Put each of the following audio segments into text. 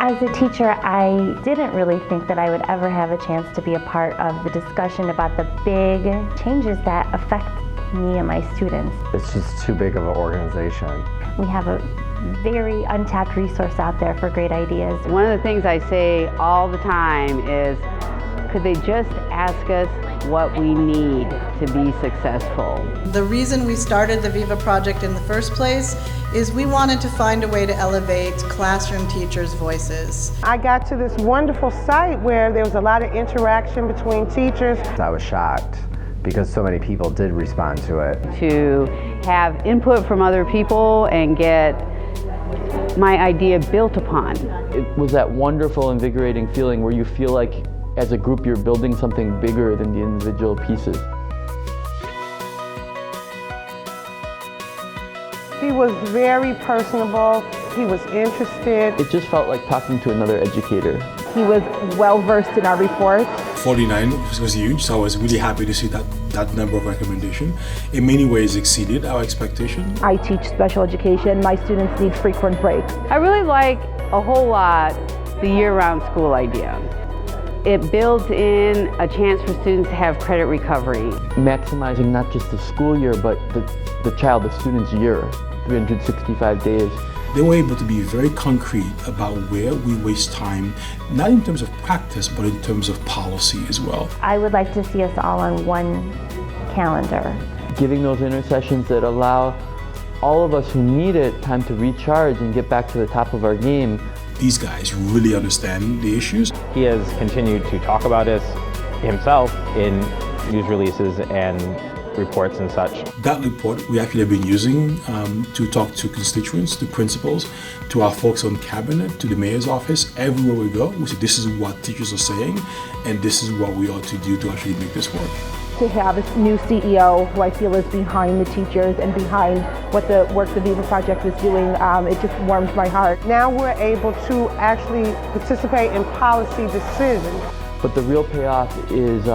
As a teacher, I didn't really think that I would ever have a chance to be a part of the discussion about the big changes that affect me and my students. It's just too big of an organization. We have a very untapped resource out there for great ideas. One of the things I say all the time is, could they just ask us what we need to be successful? The reason we started the VIVA Project in the first place is we wanted to find a way to elevate classroom teachers' voices. I got to this wonderful site where there was a lot of interaction between teachers. I was shocked because so many people did respond to it. To have input from other people and get my idea built upon. It was that wonderful, invigorating feeling where you feel like as a group you're building something bigger than the individual pieces. He was very personable. He was interested. It just felt like talking to another educator. He was well versed in our reports. 49 was huge, so I was really happy to see that number of recommendation. In many ways exceeded our expectation. I teach special education. My students need frequent breaks. I really like a whole lot the year-round school idea. It builds in a chance for students to have credit recovery. Maximizing not just the school year, but the child, the student's year, 365 days. They were able to be very concrete about where we waste time, not in terms of practice, but in terms of policy as well. I would like to see us all on one calendar. Giving those intercessions that allow all of us who need it time to recharge and get back to the top of our game. These guys really understand the issues. He has continued to talk about this himself in news releases and reports and such. That report we actually have been using to talk to constituents, to principals, to our folks on cabinet, to the mayor's office. Everywhere we go, we say this is what teachers are saying and this is what we ought to do to actually make this work. To have a new CEO who I feel is behind the teachers and behind what the work the VIVA Project is doing, it just warms my heart. Now we're able to actually participate in policy decisions. But the real payoff is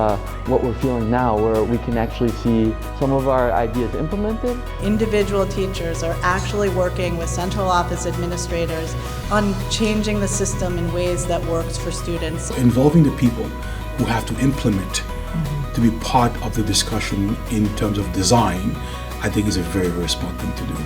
what we're feeling now, where we can actually see some of our ideas implemented. Individual teachers are actually working with central office administrators on changing the system in ways that works for students. Involving the people who have to implement, to be part of the discussion in terms of design, I think is a very, very smart thing to do.